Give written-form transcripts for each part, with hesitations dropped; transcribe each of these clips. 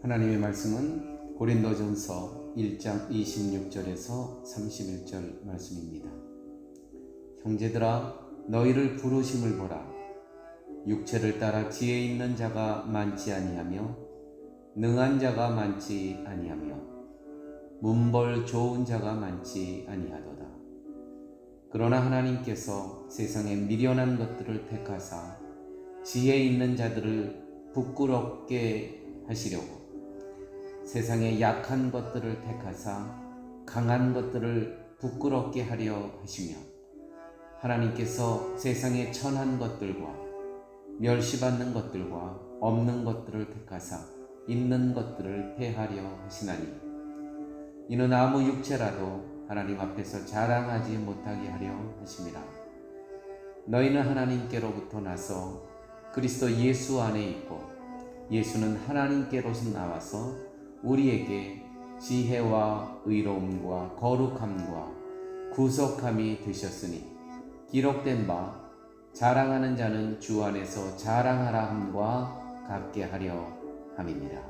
하나님의 말씀은 고린도전서 1장 26절에서 31절 말씀입니다. 형제들아, 너희를 부르심을 보라. 육체를 따라 지혜 있는 자가 많지 아니하며 능한 자가 많지 아니하며 문벌 좋은 자가 많지 아니하도다. 그러나 하나님께서 세상의 미련한 것들을 택하사 지혜 있는 자들을 부끄럽게 하시려고 세상의 약한 것들을 택하사 강한 것들을 부끄럽게 하려 하시며, 하나님께서 세상의 천한 것들과 멸시받는 것들과 없는 것들을 택하사 있는 것들을 폐하려 하시나니, 이는 아무 육체라도 하나님 앞에서 자랑하지 못하게 하려 하심이라. 너희는 하나님께로부터 나서 그리스도 예수 안에 있고, 예수는 하나님께로서 나와서 우리에게 지혜와 의로움과 거룩함과 구속함이 되셨으니, 기록된 바 자랑하는 자는 주 안에서 자랑하라 함과 같게 하려 함이니라.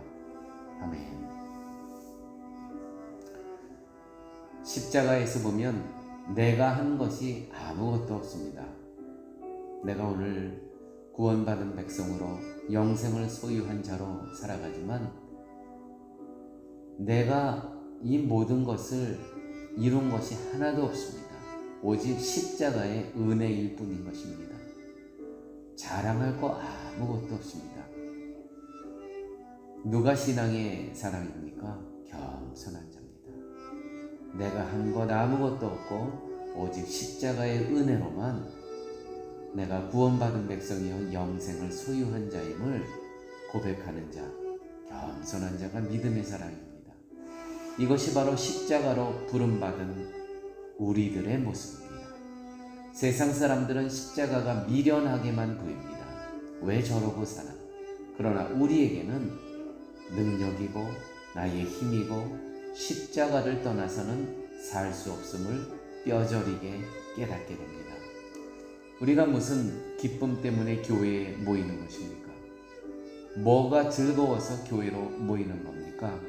아멘. 십자가에서 보면 내가 한 것이 아무것도 없습니다. 내가 오늘 구원받은 백성으로 영생을 소유한 자로 살아가지만 내가 이 모든 것을 이룬 것이 하나도 없습니다. 오직 십자가의 은혜일 뿐인 것입니다. 자랑할 거 아무것도 없습니다. 누가 신앙의 사람입니까? 겸손한 자입니다. 내가 한 것 아무것도 없고 오직 십자가의 은혜로만 내가 구원받은 백성이여 영생을 소유한 자임을 고백하는 자, 겸손한 자가 믿음의 사람입니다. 이것이 바로 십자가로 부름받은 우리들의 모습입니다. 세상 사람들은 십자가가 미련하게만 보입니다. 왜 저러고 사나? 그러나 우리에게는 능력이고 나의 힘이고 십자가를 떠나서는 살 수 없음을 뼈저리게 깨닫게 됩니다. 우리가 무슨 기쁨 때문에 교회에 모이는 것입니까? 뭐가 즐거워서 교회로 모이는 겁니까?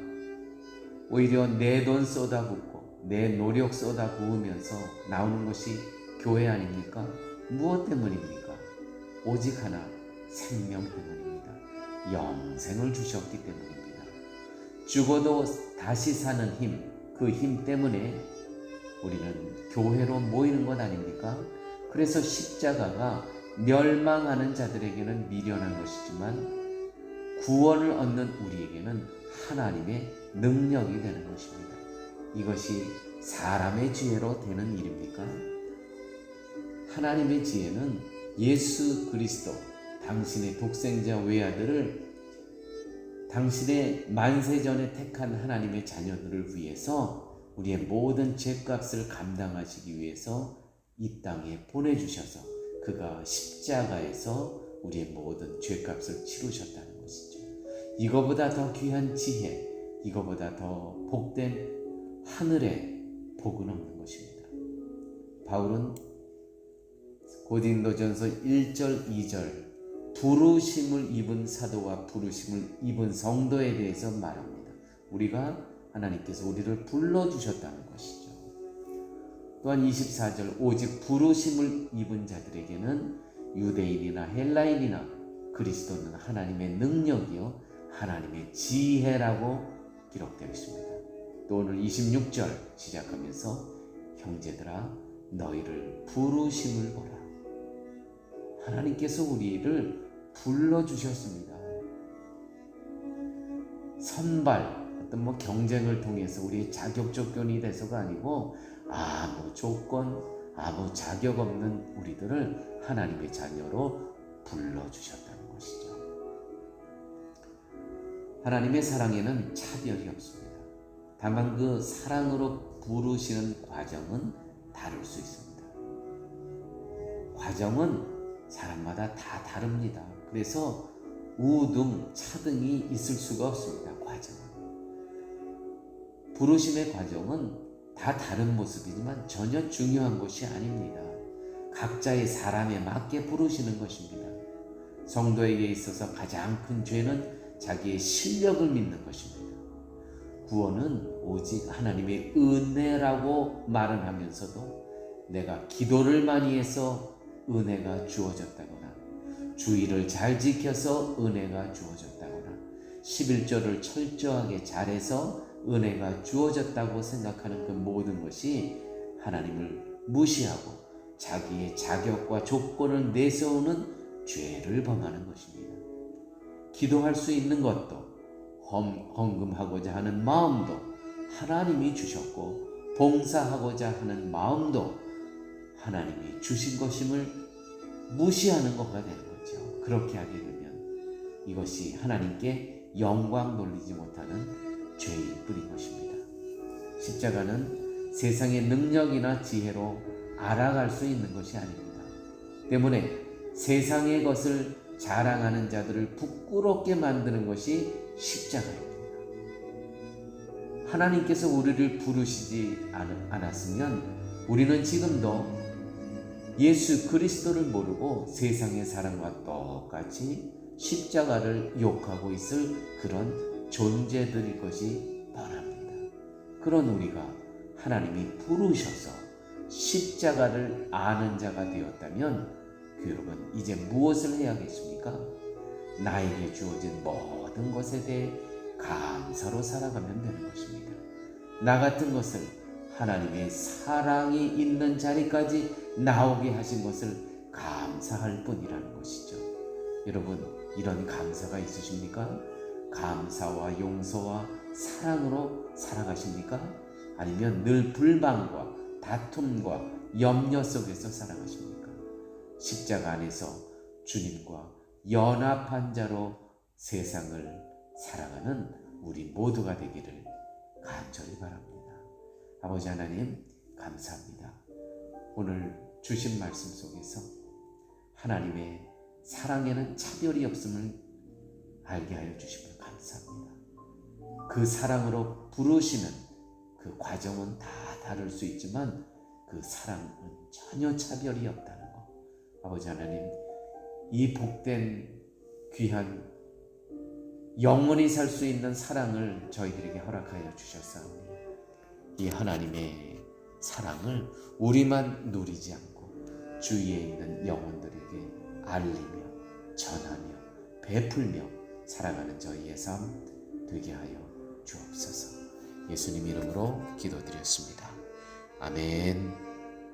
오히려 내 돈 쏟아붓고 내 노력 쏟아부으면서 나오는 것이 교회 아닙니까? 무엇 때문입니까? 오직 하나, 생명 때문입니다. 영생을 주셨기 때문입니다. 죽어도 다시 사는 힘, 그 힘 때문에 우리는 교회로 모이는 것 아닙니까? 그래서 십자가가 멸망하는 자들에게는 미련한 것이지만 구원을 얻는 우리에게는 하나님의 능력이 되는 것입니다. 이것이 사람의 지혜로 되는 일입니까? 하나님의 지혜는 예수 그리스도, 당신의 독생자 외아들을 당신의 만세전에 택한 하나님의 자녀들을 위해서 우리의 모든 죄값을 감당하시기 위해서 이 땅에 보내주셔서 그가 십자가에서 우리의 모든 죄값을 치르셨다는 것이죠. 이거보다 더 귀한 지혜, 이거보다 더 복된 하늘의 복은 없는 것입니다. 바울은 고린도전서 1절 2절 부르심을 입은 사도와 부르심을 입은 성도에 대해서 말합니다. 우리가 하나님께서 우리를 불러주셨다는 것이죠. 또한 24절 오직 부르심을 입은 자들에게는 유대인이나 헬라인이나 그리스도는 하나님의 능력이요 하나님의 지혜라고 기록되어 있습니다. 또 오늘 26절 시작하면서 형제들아 너희를 부르심을 보라. 하나님께서 우리를 불러주셨습니다. 선발, 어떤 경쟁을 통해서 우리의 자격 조건이 돼서가 아니고 아무 조건, 아무 자격 없는 우리들을 하나님의 자녀로 불러주셨다는 것이죠. 하나님의 사랑에는 차별이 없습니다. 다만 그 사랑으로 부르시는 과정은 다를 수 있습니다. 과정은 사람마다 다 다릅니다. 그래서 우등, 차등이 있을 수가 없습니다. 과정은. 부르심의 과정은 다 다른 모습이지만 전혀 중요한 것이 아닙니다. 각자의 사람에 맞게 부르시는 것입니다. 성도에게 있어서 가장 큰 죄는 자기의 실력을 믿는 것입니다. 구원은 오직 하나님의 은혜라고 말은 하면서도 내가 기도를 많이 해서 은혜가 주어졌다거나, 주의를 잘 지켜서 은혜가 주어졌다거나, 11조를 철저하게 잘해서 은혜가 주어졌다고 생각하는 그 모든 것이 하나님을 무시하고 자기의 자격과 조건을 내세우는 죄를 범하는 것입니다. 기도할 수 있는 것도, 헌금하고자 하는 마음도 하나님이 주셨고, 봉사하고자 하는 마음도 하나님이 주신 것임을 무시하는 것가 되는 거죠. 그렇게 하게 되면 이것이 하나님께 영광 돌리지 못하는 죄일 뿐인 것입니다. 십자가는 세상의 능력이나 지혜로 알아갈 수 있는 것이 아닙니다. 때문에 세상의 것을 자랑하는 자들을 부끄럽게 만드는 것이 십자가입니다. 하나님께서 우리를 부르시지 않았으면 우리는 지금도 예수 그리스도를 모르고 세상의 사람과 똑같이 십자가를 욕하고 있을 그런 존재들일 것이 뻔합니다. 그런 우리가 하나님이 부르셔서 십자가를 아는 자가 되었다면 여러분, 이제 무엇을 해야겠습니까? 나에게 주어진 모든 것에 대해 감사로 살아가면 되는 것입니다. 나 같은 것을 하나님의 사랑이 있는 자리까지 나오게 하신 것을 감사할 뿐이라는 것이죠. 여러분, 이런 감사가 있으십니까? 감사와 용서와 사랑으로 살아가십니까? 아니면 늘 불만과 다툼과 염려 속에서 살아가십니까? 십자가 안에서 주님과 연합한 자로 세상을 살아가는 우리 모두가 되기를 간절히 바랍니다. 아버지 하나님, 감사합니다. 오늘 주신 말씀 속에서 하나님의 사랑에는 차별이 없음을 알게 하여 주심을 감사합니다. 그 사랑으로 부르시는 그 과정은 다 다를 수 있지만 그 사랑은 전혀 차별이 없다는 것. 아버지 하나님, 이 복된 귀한 영원히 살 수 있는 사랑을 저희들에게 허락하여 주셨사오니 이 하나님의 사랑을 우리만 누리지 않고 주위에 있는 영혼들에게 알리며 전하며 베풀며 살아가는 저희의 삶 되게 하여 주옵소서. 예수님 이름으로 기도드렸습니다. 아멘.